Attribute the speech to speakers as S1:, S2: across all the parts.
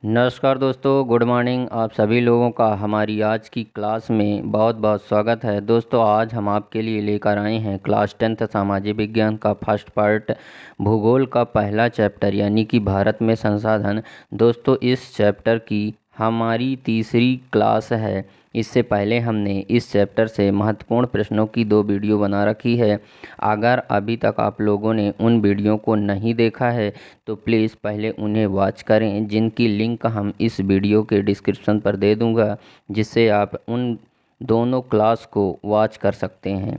S1: नमस्कार दोस्तों, good morning. आप सभी लोगों का हमारी आज की क्लास में बहुत बहुत स्वागत है। दोस्तों, आज हम आपके लिए लेकर आए हैं क्लास 10th सामाजिक विज्ञान का फर्स्ट पार्ट, भूगोल का पहला चैप्टर यानी कि भारत में संसाधन। दोस्तों, इस चैप्टर की हमारी तीसरी क्लास है। इससे पहले हमने इस चैप्टर से महत्वपूर्ण प्रश्नों की 2 वीडियो बना रखी है। अगर अभी तक आप लोगों ने उन वीडियो को नहीं देखा है तो प्लीज़ पहले उन्हें वॉच करें, जिनकी लिंक हम इस वीडियो के डिस्क्रिप्शन पर दे दूंगा, जिससे आप उन दोनों क्लास को वॉच कर सकते हैं।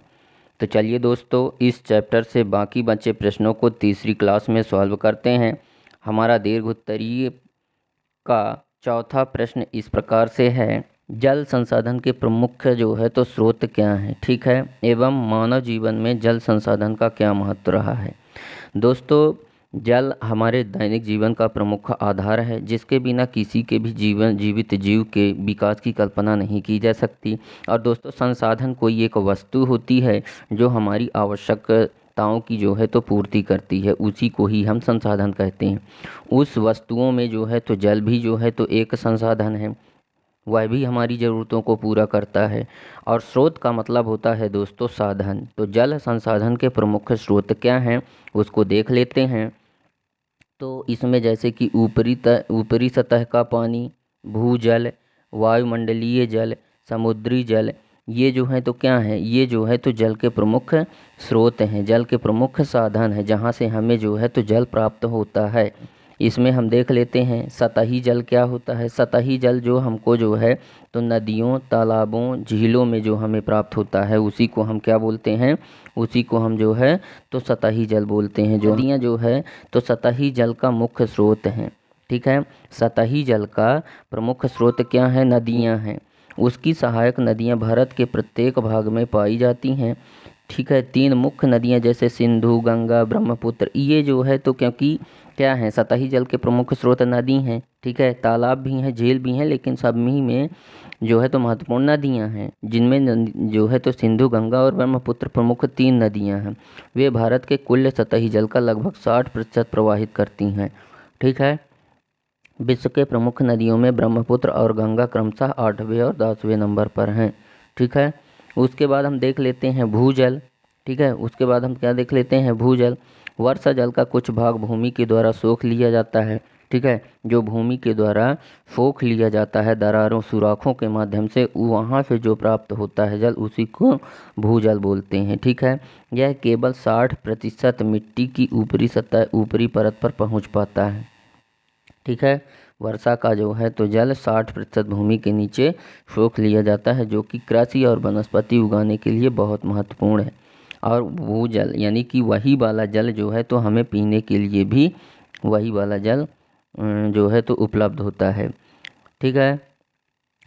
S1: तो चलिए दोस्तों, इस चैप्टर से बाकी बचे प्रश्नों को तीसरी क्लास में सॉल्व करते हैं। हमारा दीर्घोत्तरीय का चौथा प्रश्न इस प्रकार से है, जल संसाधन के प्रमुख जो है तो स्रोत क्या हैं, ठीक है, एवं मानव जीवन में जल संसाधन का क्या महत्व रहा है। दोस्तों, जल हमारे दैनिक जीवन का प्रमुख आधार है, जिसके बिना किसी के भी जीवित जीव के विकास की कल्पना नहीं की जा सकती। और दोस्तों, संसाधन कोई एक वस्तु होती है जो हमारी आवश्यकताओं की जो है तो पूर्ति करती है, उसी को ही हम संसाधन कहते हैं। उस वस्तुओं में जो है तो जल भी जो है तो एक संसाधन है, वह भी हमारी ज़रूरतों को पूरा करता है। और स्रोत का मतलब होता है दोस्तों साधन। तो जल संसाधन के प्रमुख स्रोत क्या हैं उसको देख लेते हैं। तो इसमें जैसे कि ऊपरी सतह का पानी, भूजल, वायुमंडलीय जल, समुद्री जल, ये जो है तो क्या है, ये जो है तो जल के प्रमुख स्रोत हैं, जल के प्रमुख साधन हैं, जहाँ से हमें जो है तो जल प्राप्त होता है। इसमें हम देख लेते हैं सतही जल क्या होता है। सतही जल जो हमको जो है तो नदियों, तालाबों, झीलों में जो हमें प्राप्त होता है, उसी को हम क्या बोलते हैं, उसी को हम जो है तो सतही जल बोलते हैं। जो नदियाँ जो है तो सतही जल का मुख्य स्रोत हैं, ठीक है। सतही जल का प्रमुख स्रोत क्या है, नदियाँ हैं। उसकी सहायक नदियाँ भारत के प्रत्येक भाग में पाई जाती हैं, ठीक है। 3 मुख्य नदियाँ जैसे सिंधु, गंगा, ब्रह्मपुत्र, ये जो है तो क्योंकि क्या है, सतही जल के प्रमुख स्रोत नदी हैं, ठीक है। तालाब भी हैं, झील भी हैं, लेकिन सभी में जो है तो महत्वपूर्ण नदियां हैं, जिनमें जो है तो सिंधु, गंगा और ब्रह्मपुत्र प्रमुख 3 नदियां हैं। वे भारत के कुल सतही जल का लगभग 60% प्रवाहित करती हैं, ठीक है। विश्व के प्रमुख नदियों में ब्रह्मपुत्र और गंगा क्रमशः 8वें और 10वें नंबर पर हैं, ठीक है। उसके बाद हम देख लेते हैं भूजल, ठीक है। उसके बाद हम क्या देख लेते हैं, भूजल। वर्षा जल का कुछ भाग भूमि के द्वारा सोख लिया जाता है, ठीक है। जो भूमि के द्वारा सोख लिया जाता है दरारों, सुराखों के माध्यम से, वहाँ से जो प्राप्त होता है जल, उसी को भूजल बोलते हैं, ठीक है। यह केवल 60% मिट्टी की ऊपरी सतह, ऊपरी परत पर पहुँच पाता है, ठीक है। वर्षा का जो है तो जल 60% भूमि के नीचे सोख लिया जाता है, जो कि कृषि और वनस्पति उगाने के लिए बहुत महत्वपूर्ण है। और भूजल यानी कि वही वाला जल जो है तो हमें पीने के लिए भी वही वाला जल जो है तो उपलब्ध होता है, ठीक है।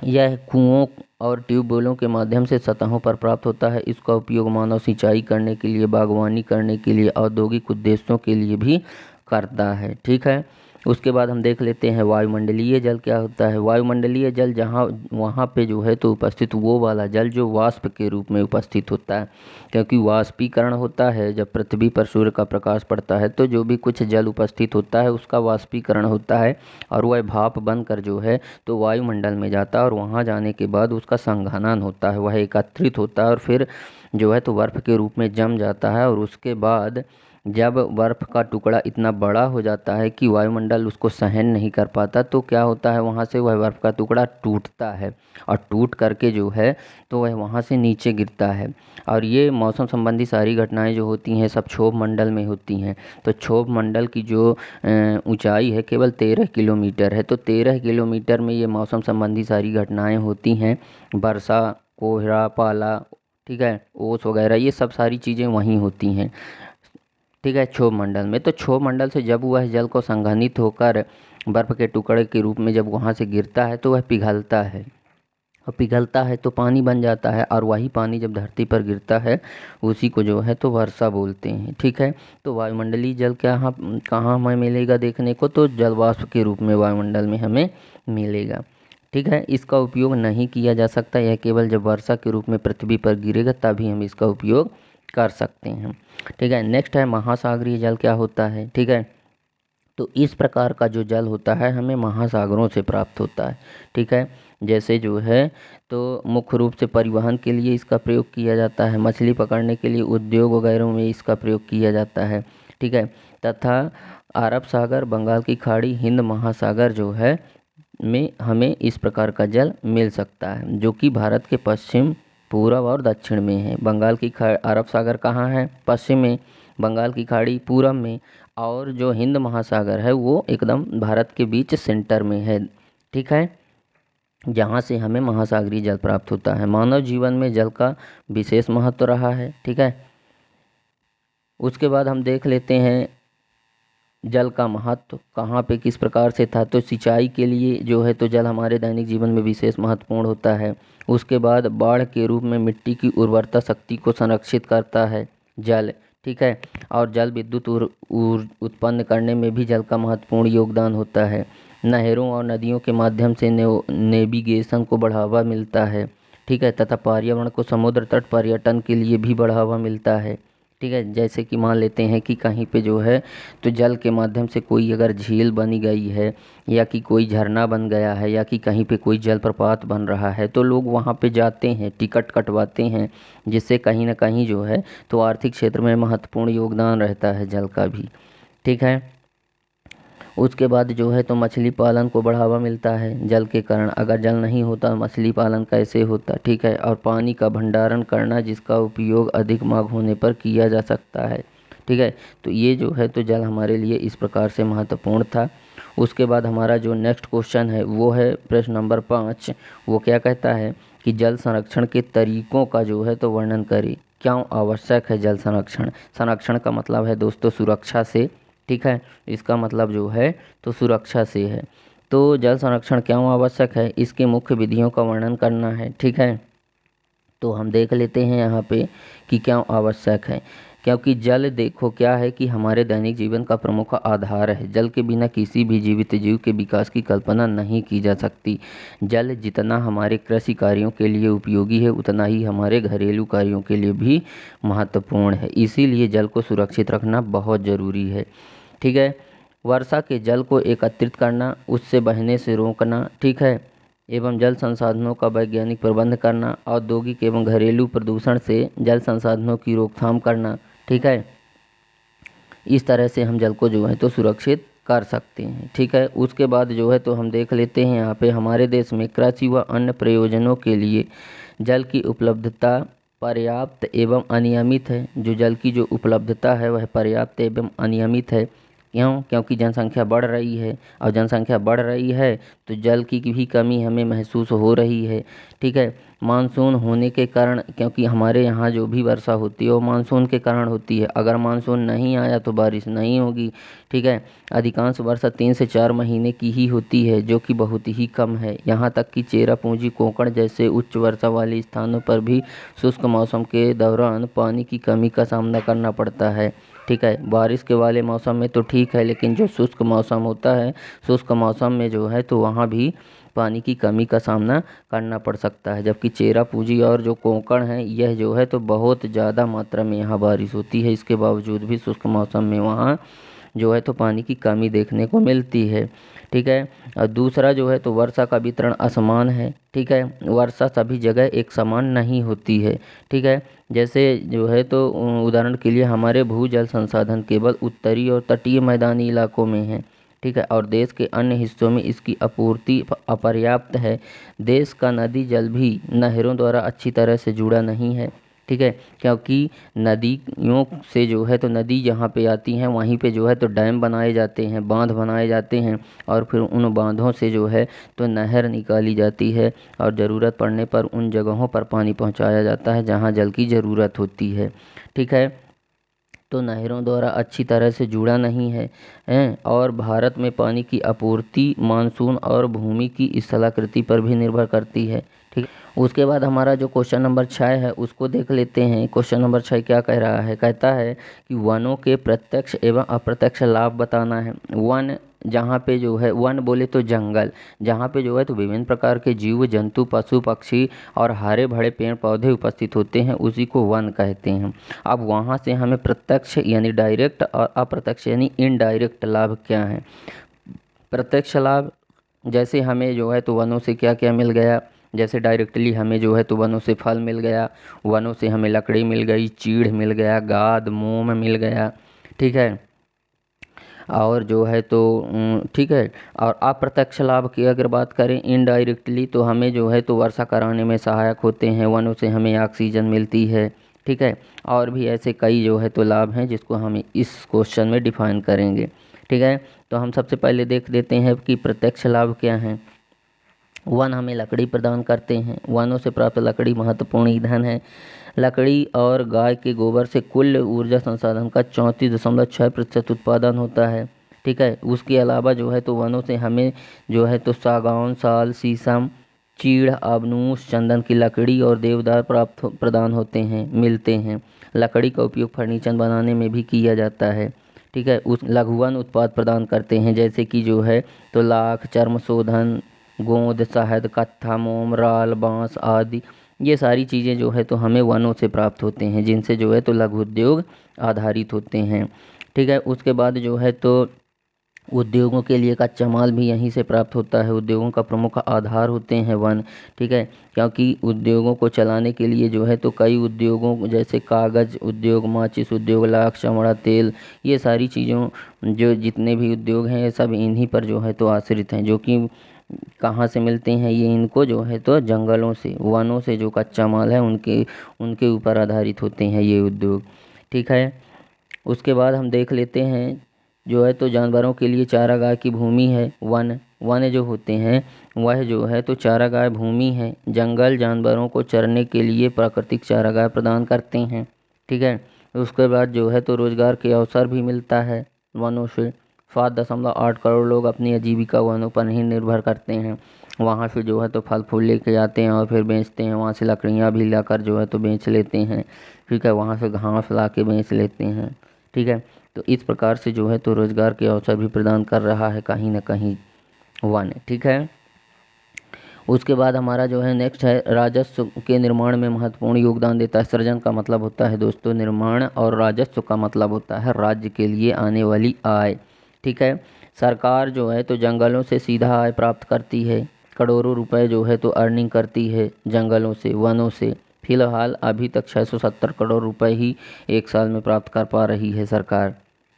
S1: यह कुओं और ट्यूबवेलों के माध्यम से सतहों पर प्राप्त होता है। इसका उपयोग मानव सिंचाई करने के लिए, बागवानी करने के लिए, औद्योगिक उद्देश्यों के लिए भी करता है, ठीक है। उसके बाद हम देख लेते हैं वायुमंडलीय जल क्या होता है। वायुमंडलीय जल जहाँ वहाँ पे जो है तो उपस्थित वो वाला जल जो वाष्प के रूप में उपस्थित होता है, क्योंकि वाष्पीकरण होता है जब पृथ्वी पर सूर्य का प्रकाश पड़ता है, तो जो भी कुछ जल उपस्थित होता है उसका वाष्पीकरण होता है और वह भाप बनकर जो है तो वायुमंडल में जाता है, और वहाँ जाने के बाद उसका संघनन होता है, वह एकत्रित होता है और फिर जो है तो बर्फ़ के रूप में जम जाता है। और उसके बाद जब बर्फ़ का टुकड़ा इतना बड़ा हो जाता है कि वायुमंडल उसको सहन नहीं कर पाता, तो क्या होता है, वहाँ से वह बर्फ़ का टुकड़ा टूटता है और टूट करके जो है तो वह वहाँ से नीचे गिरता है। और ये मौसम संबंधी सारी घटनाएं जो होती हैं सब क्षोभ मंडल में होती हैं। तो क्षोभ मंडल की जो ऊंचाई है केवल 13 किलोमीटर है। तो 13 किलोमीटर में ये मौसम संबंधी सारी घटनाएं होती हैं, वर्षा, कोहरा, पाला, ठीक है, ओस वगैरह, ये सब सारी चीज़ें वहीं होती हैं, ठीक है, क्षोभ मंडल में। तो क्षोभ मंडल से जब वह जल को संघनित होकर बर्फ़ के टुकड़े के रूप में जब वहाँ से गिरता है तो वह पिघलता है, और पिघलता है तो पानी बन जाता है, और वही पानी जब धरती पर गिरता है उसी को जो है तो वर्षा बोलते हैं, ठीक है। तो वायुमंडलीय जल कहाँ हमें मिलेगा देखने को, तो जल वाष्प के रूप में वायुमंडल में हमें मिलेगा, ठीक है। इसका उपयोग नहीं किया जा सकता, यह केवल जब वर्षा के रूप में पृथ्वी पर गिरेगा तभी हम इसका उपयोग कर सकते हैं, ठीक है। नेक्स्ट है महासागरीय जल क्या होता है, ठीक है। तो इस प्रकार का जो जल होता है हमें महासागरों से प्राप्त होता है। ठीक है, जैसे जो है तो मुख्य रूप से परिवहन के लिए इसका प्रयोग किया जाता है, मछली पकड़ने के लिए उद्योग वगैरह में इसका प्रयोग किया जाता है। ठीक है, तथा अरब सागर, बंगाल की खाड़ी, हिंद महासागर जो है में हमें इस प्रकार का जल मिल सकता है, जो कि भारत के पश्चिम, पूर्व और दक्षिण में है। बंगाल की अरब सागर कहाँ है? पश्चिम में। बंगाल की खाड़ी पूरब में, और जो हिंद महासागर है वो एकदम भारत के बीच सेंटर में है। ठीक है, जहाँ से हमें महासागरीय जल प्राप्त होता है। मानव जीवन में जल का विशेष महत्व रहा है। ठीक है, उसके बाद हम देख लेते हैं जल का महत्व कहाँ पे किस प्रकार से था। तो सिंचाई के लिए जो है तो जल हमारे दैनिक जीवन में विशेष महत्वपूर्ण होता है। उसके बाद बाढ़ के रूप में मिट्टी की उर्वरता शक्ति को संरक्षित करता है जल। ठीक है, और जल विद्युत उत्पन्न करने में भी जल का महत्वपूर्ण योगदान होता है। नहरों और नदियों के माध्यम से नेविगेशन को बढ़ावा मिलता है। ठीक है, तथा पर्यावरण को समुद्र तट पर्यटन के लिए भी बढ़ावा मिलता है। ठीक है, जैसे कि मान लेते हैं कि कहीं पे जो है तो जल के माध्यम से कोई अगर झील बनी गई है, या कि कोई झरना बन गया है, या कि कहीं पे कोई जलप्रपात बन रहा है, तो लोग वहाँ पे जाते हैं, टिकट कटवाते हैं, जिससे कहीं ना कहीं जो है तो आर्थिक क्षेत्र में महत्वपूर्ण योगदान रहता है जल का भी। ठीक है, उसके बाद जो है तो मछली पालन को बढ़ावा मिलता है जल के कारण। अगर जल नहीं होता मछली पालन कैसे होता? ठीक है, और पानी का भंडारण करना, जिसका उपयोग अधिक मांग होने पर किया जा सकता है। ठीक है, तो ये जो है तो जल हमारे लिए इस प्रकार से महत्वपूर्ण था। उसके बाद हमारा जो नेक्स्ट क्वेश्चन है वो है प्रश्न नंबर 5। वो क्या कहता है कि जल संरक्षण के तरीकों का जो है तो वर्णन करें। क्यों आवश्यक है जल संरक्षण? संरक्षण का मतलब है दोस्तों सुरक्षा से। ठीक है, इसका मतलब जो है तो सुरक्षा से है। तो जल संरक्षण क्यों आवश्यक है, इसकी मुख्य विधियों का वर्णन करना है। ठीक है, तो हम देख लेते हैं यहाँ पे कि क्यों आवश्यक है। क्योंकि जल देखो क्या है कि हमारे दैनिक जीवन का प्रमुख आधार है। जल के बिना किसी भी जीवित जीव के विकास की कल्पना नहीं की जा सकती। जल जितना हमारे कृषि कार्यों के लिए उपयोगी है, उतना ही हमारे घरेलू कार्यों के लिए भी महत्वपूर्ण है। इसीलिए जल को सुरक्षित रखना बहुत ज़रूरी है। ठीक है, वर्षा के जल को एकत्रित करना, उससे बहने से रोकना। ठीक है, एवं जल संसाधनों का वैज्ञानिक प्रबंध करना, औद्योगिक एवं घरेलू प्रदूषण से जल संसाधनों की रोकथाम करना। ठीक है, इस तरह से हम जल को जो है तो सुरक्षित कर सकते हैं। ठीक है, उसके बाद जो है तो हम देख लेते हैं यहाँ पे हमारे देश में कृषि व अन्य प्रयोजनों के लिए जल की उपलब्धता पर्याप्त एवं अनियमित है। जो जल की जो उपलब्धता है वह पर्याप्त एवं अनियमित है। क्यों? क्योंकि जनसंख्या बढ़ रही है, और जनसंख्या बढ़ रही है तो जल की भी कमी हमें महसूस हो रही है। ठीक है, मानसून होने के कारण, क्योंकि हमारे यहाँ जो भी वर्षा होती है वो मानसून के कारण होती है। अगर मानसून नहीं आया तो बारिश नहीं होगी। ठीक है, अधिकांश वर्षा 3 से 4 महीने की ही होती है, जो कि बहुत ही कम है। यहाँ तक कि चेरापूंजी, कोंकण जैसे उच्च वर्षा वाले स्थानों पर भी शुष्क मौसम के दौरान पानी की कमी का सामना करना पड़ता है। ठीक है, बारिश के वाले मौसम में तो ठीक है, लेकिन जो शुष्क मौसम होता है, शुष्क मौसम में जो है तो वहाँ भी पानी की कमी का सामना करना पड़ सकता है। जबकि चेरापूंजी और जो कोंकण है यह जो है तो बहुत ज़्यादा मात्रा में यहाँ बारिश होती है, इसके बावजूद भी शुष्क मौसम में वहाँ जो है तो पानी की कमी देखने को मिलती है। ठीक है, और दूसरा जो है तो वर्षा का वितरण असमान है। ठीक है, वर्षा सभी जगह एक समान नहीं होती है। ठीक है, जैसे जो है तो उदाहरण के लिए हमारे भूजल संसाधन केवल उत्तरी और तटीय मैदानी इलाकों में है। ठीक है, और देश के अन्य हिस्सों में इसकी आपूर्ति अपर्याप्त है। देश का नदी जल भी नहरों द्वारा अच्छी तरह से जुड़ा नहीं है। ठीक है, क्योंकि नदियों से जो है तो नदी जहाँ पे आती हैं वहीं पे जो है तो डैम बनाए जाते हैं, बांध बनाए जाते हैं, और फिर उन बांधों से जो है तो नहर निकाली जाती है, और ज़रूरत पड़ने पर उन जगहों पर पानी पहुँचाया जाता है जहाँ जल की ज़रूरत होती है। ठीक है, तो नहरों द्वारा अच्छी तरह से जुड़ा नहीं है और भारत में पानी की आपूर्ति मानसून और भूमि की स्थलाकृति पर भी निर्भर करती है। ठीक, उसके बाद हमारा जो क्वेश्चन नंबर 6 है उसको देख लेते हैं। क्वेश्चन नंबर 6 क्या कह रहा है? कहता है कि वनों के प्रत्यक्ष एवं अप्रत्यक्ष लाभ बताना है। वन जहाँ पे जो है वन बोले तो जंगल, जहाँ पे जो है तो विभिन्न प्रकार के जीव जंतु पशु पक्षी और हरे भरे पेड़ पौधे उपस्थित होते हैं, उसी को वन कहते हैं। अब वहाँ से हमें प्रत्यक्ष यानी डायरेक्ट और अप्रत्यक्ष यानी इनडायरेक्ट लाभ क्या हैं। प्रत्यक्ष लाभ जैसे हमें जो है तो वनों से क्या क्या मिल गया, जैसे डायरेक्टली हमें जो है तो वनों से फल मिल गया, वनों से हमें लकड़ी मिल गई, चीड़ मिल गया, गाद मोम मिल गया, ठीक है। और जो है तो ठीक है। और अप्रत्यक्ष लाभ की अगर बात करें इनडायरेक्टली, तो हमें जो है तो वर्षा कराने में सहायक होते हैं, वनों से हमें ऑक्सीजन मिलती है, ठीक है। और भी ऐसे कई जो है तो लाभ हैं जिसको हम इस क्वेश्चन में डिफाइन करेंगे, ठीक है। तो हम सबसे पहले देख लेते हैं कि प्रत्यक्ष लाभ क्या हैं। वन हमें लकड़ी प्रदान करते हैं, वनों से प्राप्त लकड़ी महत्वपूर्ण ईंधन है। लकड़ी और गाय के गोबर से कुल ऊर्जा संसाधन का 34.6% उत्पादन होता है, ठीक है। उसके अलावा जो है तो वनों से हमें जो है तो सागौन, साल, शीशम, चीड़, आबनूस, चंदन की लकड़ी और देवदार प्रदान होते हैं, मिलते हैं। लकड़ी का उपयोग फर्नीचर बनाने में भी किया जाता है, ठीक है। उस लघुवन उत्पाद प्रदान करते हैं, जैसे कि जो है तो लाख, चर्म शोधन, गोंद, शहद, कत्था, मोम, राल, बांस आदि, ये सारी चीज़ें जो है तो हमें वनों से प्राप्त होते हैं, जिनसे जो है तो लघु उद्योग आधारित होते हैं, ठीक है। उसके बाद जो है तो उद्योगों के लिए कच्चा माल भी यहीं से प्राप्त होता है। उद्योगों का प्रमुख आधार होते हैं वन, ठीक है। क्योंकि उद्योगों को चलाने के लिए जो है तो कई उद्योगों जैसे कागज़ उद्योग, माचिस उद्योग, लाख, चमड़ा, तेल, ये सारी चीज़ों जो जितने भी उद्योग हैं सब इन्हीं पर जो है तो आश्रित हैं, जो कि कहाँ से मिलते हैं, ये इनको जो है तो जंगलों से, वनों से जो कच्चा माल है उनके उनके ऊपर आधारित होते हैं ये उद्योग, ठीक है। उसके बाद हम देख लेते हैं जो है तो जानवरों के लिए चारागाह की भूमि है वन। वन जो होते हैं वह जो है तो चारागाह भूमि है। जंगल जानवरों को चरने के लिए प्राकृतिक चारागाह प्रदान करते हैं, ठीक है। उसके बाद जो है तो रोजगार के अवसर भी मिलता है वनों से। 7.8 करोड़ लोग अपनी आजीविका वनों पर ही निर्भर करते हैं। वहाँ से जो है तो फल फूल लेके आते हैं और फिर बेचते हैं, वहाँ से लकड़ियाँ भी लाकर जो है तो बेच लेते हैं, ठीक है। वहाँ से घास ला के बेच लेते हैं, ठीक है। तो इस प्रकार से जो है तो रोजगार के अवसर भी प्रदान कर रहा है कहीं ना कहीं वन, ठीक है। उसके बाद हमारा जो है नेक्स्ट है राजस्व के निर्माण में महत्वपूर्ण योगदान देता है। सृजन का मतलब होता है दोस्तों निर्माण, और राजस्व का मतलब होता है राज्य के लिए आने वाली आय, ठीक है। सरकार जो है तो जंगलों से सीधा आय प्राप्त करती है, करोड़ों रुपए जो है तो अर्निंग करती है जंगलों से, वनों से। फिलहाल अभी तक 670 करोड़ रुपए ही एक साल में प्राप्त कर पा रही है सरकार,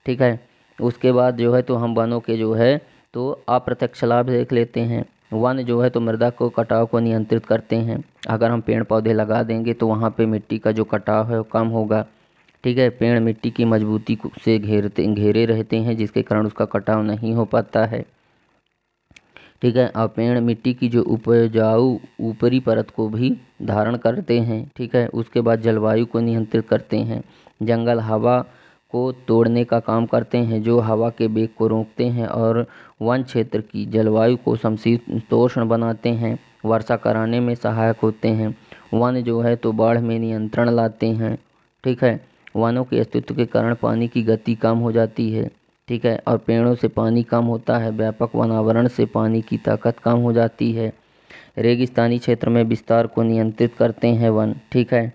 S1: ठीक है। उसके बाद जो है तो हम वनों के जो है तो अप्रत्यक्ष लाभ देख लेते हैं। वन जो है तो मृदा को कटाव को नियंत्रित करते हैं। अगर हम पेड़ पौधे लगा देंगे तो वहाँ पे मिट्टी का जो कटाव है वो कम होगा, ठीक है। पेड़ मिट्टी की मजबूती से घेरे रहते हैं, जिसके कारण उसका कटाव नहीं हो पाता है, ठीक है। और पेड़ मिट्टी की जो उपजाऊ ऊपरी परत को भी धारण करते हैं, ठीक है। उसके बाद जलवायु को नियंत्रित करते हैं। जंगल हवा को तोड़ने का काम करते हैं, जो हवा के वेग को रोकते हैं, और वन क्षेत्र की जलवायु को समशीतोष्ण बनाते हैं, वर्षा कराने में सहायक होते हैं। वन जो है तो बाढ़ में नियंत्रण लाते हैं, ठीक है। वनों के अस्तित्व के कारण पानी की गति कम हो जाती है, ठीक है। और पेड़ों से पानी कम होता है, व्यापक वनावरण से पानी की ताकत कम हो जाती है। रेगिस्तानी क्षेत्र में विस्तार को नियंत्रित करते हैं वन, ठीक है।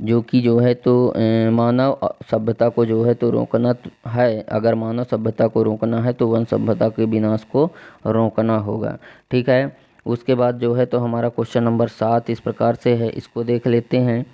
S1: जो कि जो है तो मानव सभ्यता को जो है तो रोकना है। अगर मानव सभ्यता को रोकना है तो वन सभ्यता के विनाश को रोकना होगा, ठीक है। उसके बाद जो है तो हमारा क्वेश्चन नंबर 7 इस प्रकार से है, इसको देख लेते हैं।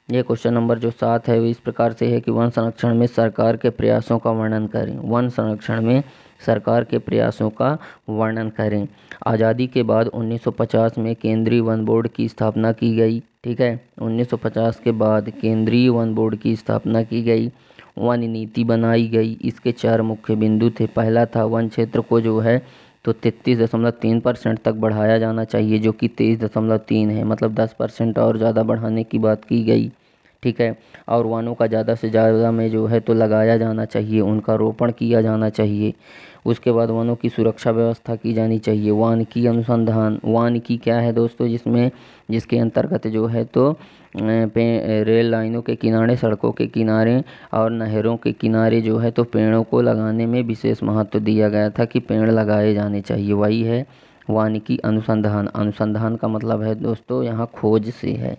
S1: ये क्वेश्चन नंबर जो 7 है वो इस प्रकार से है कि वन संरक्षण में सरकार के प्रयासों का वर्णन करें। वन संरक्षण में सरकार के प्रयासों का वर्णन करें। आज़ादी के बाद 1950 में केंद्रीय वन बोर्ड की स्थापना की गई, ठीक है। 1950 के बाद केंद्रीय वन बोर्ड की स्थापना की गई, वन नीति बनाई गई। इसके 4 मुख्य बिंदु थे। पहला था वन क्षेत्र को जो है तो 33.3% तक बढ़ाया जाना चाहिए, जो कि 23.3 है, मतलब 10% और ज़्यादा बढ़ाने की बात की गई, ठीक है। और वनों का ज़्यादा से ज़्यादा में जो है तो लगाया जाना चाहिए, उनका रोपण किया जाना चाहिए। उसके बाद वनों की सुरक्षा व्यवस्था की जानी चाहिए। वानिकी अनुसंधान, वानिकी क्या है दोस्तों, जिसके अंतर्गत जो है तो रेल लाइनों के किनारे, सड़कों के किनारे और नहरों के किनारे जो है तो पेड़ों को लगाने में विशेष महत्व दिया गया था कि पेड़ लगाए जाने चाहिए। वही है वानिकी अनुसंधान। अनुसंधान का मतलब है दोस्तों यहाँ खोज से है,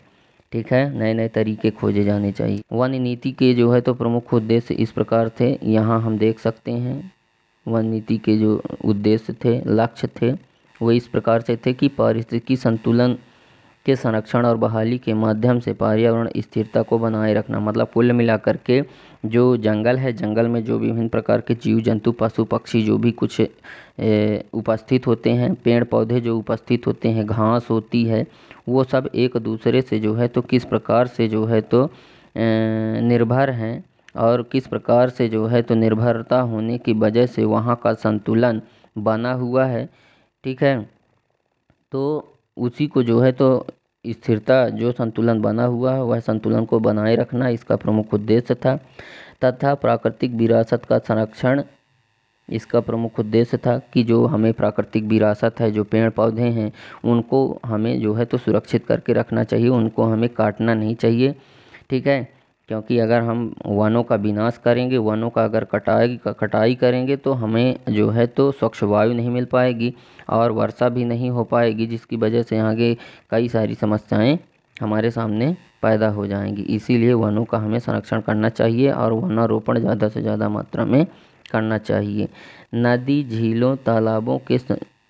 S1: ठीक है, नए नए तरीके खोजे जाने चाहिए। वन नीति के जो है तो प्रमुख उद्देश्य इस प्रकार थे, यहाँ हम देख सकते हैं। वन नीति के जो उद्देश्य थे, लक्ष्य थे, वो इस प्रकार से थे कि पारिस्थितिकी संतुलन के संरक्षण और बहाली के माध्यम से पर्यावरण स्थिरता को बनाए रखना। मतलब कुल मिलाकर के जो जंगल है, जंगल में जो विभिन्न प्रकार के जीव जंतु, पशु पक्षी जो भी कुछ उपस्थित होते हैं, पेड़ पौधे जो उपस्थित होते हैं, घास होती है, वो सब एक दूसरे से जो है तो किस प्रकार से जो है तो निर्भर हैं और किस प्रकार से जो है तो निर्भरता होने की वजह से वहाँ का संतुलन बना हुआ है, ठीक है। तो उसी को जो है तो स्थिरता, जो संतुलन बना हुआ है वह संतुलन को बनाए रखना इसका प्रमुख उद्देश्य था। तथा प्राकृतिक विरासत का संरक्षण इसका प्रमुख उद्देश्य था कि जो हमें प्राकृतिक विरासत है, जो पेड़ पौधे हैं, उनको हमें जो है तो सुरक्षित करके रखना चाहिए, उनको हमें काटना नहीं चाहिए, ठीक है। क्योंकि अगर हम वनों का विनाश करेंगे, वनों का अगर कटाई करेंगे तो हमें जो है तो स्वच्छ वायु नहीं मिल पाएगी और वर्षा भी नहीं हो पाएगी, जिसकी वजह से आगे कई सारी समस्याएं हमारे सामने पैदा हो जाएंगी। इसीलिए वनों का हमें संरक्षण करना चाहिए और वनारोपण ज़्यादा से ज़्यादा मात्रा में करना चाहिए। नदी, झीलों, तालाबों के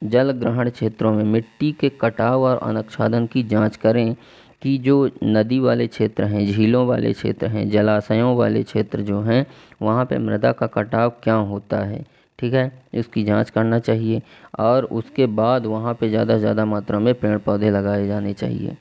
S1: जल ग्रहण क्षेत्रों में मिट्टी के कटाव और अनुच्छादन की जांच करें कि जो नदी वाले क्षेत्र हैं, झीलों वाले क्षेत्र हैं, जलाशयों वाले क्षेत्र जो हैं, वहाँ पे मृदा का कटाव क्या होता है, ठीक है, इसकी जांच करना चाहिए। और उसके बाद वहाँ पे ज़्यादा से ज़्यादा मात्रा में पेड़ पौधे लगाए जाने चाहिए।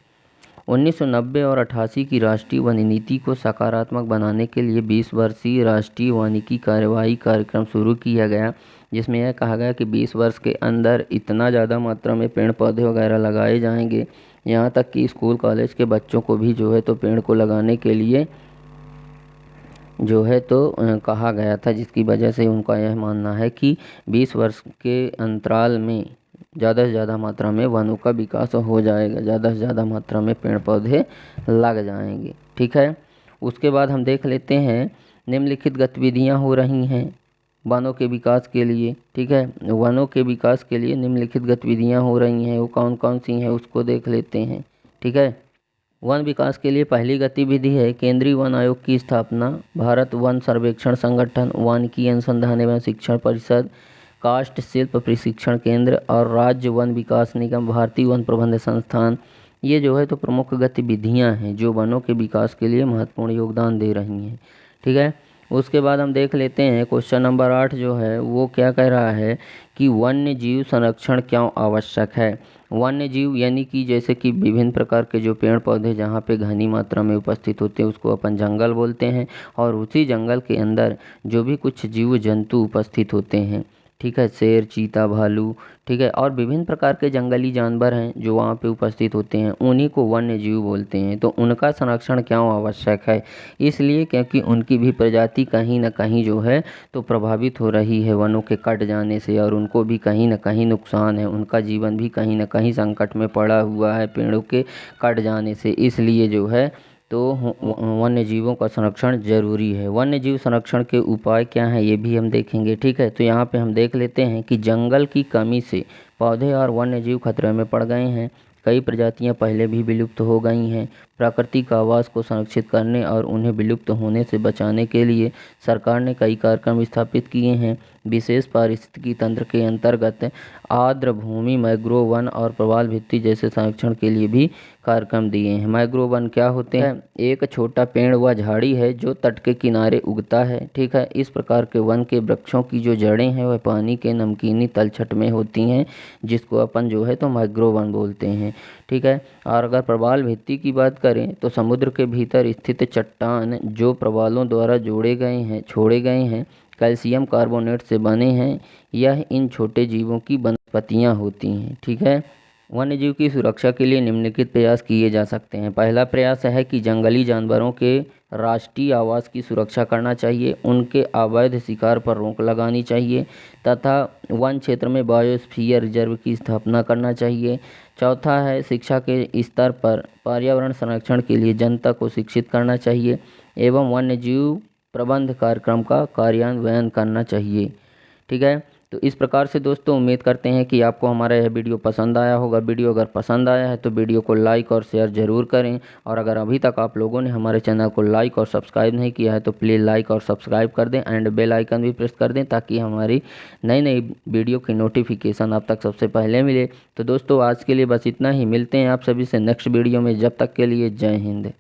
S1: 1990 और 88 की राष्ट्रीय वन नीति को सकारात्मक बनाने के लिए 20 वर्षीय राष्ट्रीय वानिकी कार्यवाही कार्यक्रम शुरू किया गया, जिसमें यह कहा गया कि 20 वर्ष के अंदर इतना ज़्यादा मात्रा में पेड़ पौधे वगैरह लगाए जाएंगे, यहाँ तक कि स्कूल कॉलेज के बच्चों को भी जो है तो पेड़ को लगाने के लिए जो है तो कहा गया था, जिसकी वजह से उनका यह मानना है कि 20 वर्ष के अंतराल में ज़्यादा से ज़्यादा मात्रा में वनों का विकास हो जाएगा, ज़्यादा से ज़्यादा मात्रा में पेड़ पौधे लग जाएंगे, ठीक है। उसके बाद हम देख लेते हैं निम्नलिखित गतिविधियां हो रही हैं वनों के विकास के लिए, ठीक है। वनों के विकास के लिए निम्नलिखित गतिविधियां हो रही हैं, वो कौन कौन सी हैं उसको देख लेते हैं, ठीक है। वन विकास के लिए पहली गतिविधि है केंद्रीय वन आयोग की स्थापना, भारत वन सर्वेक्षण संगठन, वानिकी अनुसंधान एवं शिक्षण परिषद, काष्ठ शिल्प प्रशिक्षण केंद्र और राज्य वन विकास निगम, भारतीय वन प्रबंधन संस्थान। ये जो है तो प्रमुख गतिविधियां हैं जो वनों के विकास के लिए महत्वपूर्ण योगदान दे रही हैं, ठीक है। उसके बाद हम देख लेते हैं क्वेश्चन नंबर 8 जो है वो क्या कह रहा है कि वन्य जीव संरक्षण क्यों आवश्यक है। वन्य जीव यानी कि जैसे कि विभिन्न प्रकार के जो पेड़ पौधे जहाँ पे घनी मात्रा में उपस्थित होते हैं उसको अपन जंगल बोलते हैं, और उसी जंगल के अंदर जो भी कुछ जीव जंतु उपस्थित होते हैं, ठीक है, शेर, चीता, भालू, ठीक है, और विभिन्न प्रकार के जंगली जानवर हैं जो वहाँ पे उपस्थित होते हैं, उन्हीं को वन्य जीव बोलते हैं। तो उनका संरक्षण क्यों आवश्यक है, इसलिए क्योंकि उनकी भी प्रजाति कहीं ना कहीं जो है तो प्रभावित हो रही है वनों के कट जाने से, और उनको भी कहीं ना कहीं नुकसान है, उनका जीवन भी कहीं ना कहीं संकट में पड़ा हुआ है पेड़ों के कट जाने से। इसलिए जो है तो वन्य जीवों का संरक्षण जरूरी है। वन्य जीव संरक्षण के उपाय क्या हैं ये भी हम देखेंगे, ठीक है। तो यहाँ पे हम देख लेते हैं कि जंगल की कमी से पौधे और वन्य जीव खतरे में पड़ गए हैं, कई प्रजातियां पहले भी विलुप्त हो गई हैं। प्राकृतिक आवास को संरक्षित करने और उन्हें विलुप्त होने से बचाने के लिए सरकार ने कई कार्यक्रम स्थापित किए हैं। विशेष पारिस्थितिकी तंत्र के अंतर्गत आर्द्र भूमि, मैंग्रोव वन और प्रवाल भित्ति जैसे संरक्षण के लिए भी कार्यक्रम दिए हैं। मैंग्रोव वन क्या होते हैं, एक छोटा पेड़ व झाड़ी है जो तट के किनारे उगता है, ठीक है। इस प्रकार के वन के वृक्षों की जो जड़ें हैं वह पानी के नमकीनी तलछट में होती हैं, जिसको अपन जो है तो मैंग्रोव वन बोलते हैं, ठीक है। और अगर प्रवाल भित्ति की बात करें तो समुद्र के भीतर स्थित चट्टान जो प्रवालों द्वारा छोड़े गए हैं कैल्शियम कार्बोनेट से बने हैं, यह इन छोटे जीवों की वनस्पतियाँ होती हैं, ठीक है। वन्यजीव की सुरक्षा के लिए निम्नलिखित प्रयास किए जा सकते हैं। पहला प्रयास है कि जंगली जानवरों के राष्ट्रीय आवास की सुरक्षा करना चाहिए, उनके अवैध शिकार पर रोक लगानी चाहिए तथा वन क्षेत्र में बायोस्फीयर रिजर्व की स्थापना करना चाहिए। चौथा है शिक्षा के स्तर पर पर्यावरण संरक्षण के लिए जनता को शिक्षित करना चाहिए एवं वन्यजीव प्रबंध कार्यक्रम का कार्यान्वयन करना चाहिए। ठीक है, तो इस प्रकार से दोस्तों उम्मीद करते हैं कि आपको हमारा यह वीडियो पसंद आया होगा। वीडियो अगर पसंद आया है तो वीडियो को लाइक और शेयर ज़रूर करें, और अगर अभी तक आप लोगों ने हमारे चैनल को लाइक और सब्सक्राइब नहीं किया है तो प्लीज़ लाइक और सब्सक्राइब कर दें एंड बेल आइकन भी प्रेस कर दें ताकि हमारी नई नई वीडियो की नोटिफिकेशन आप तक सबसे पहले मिले। तो दोस्तों आज के लिए बस इतना ही, मिलते हैं आप सभी से नेक्स्ट वीडियो में। जब तक के लिए जय हिंद।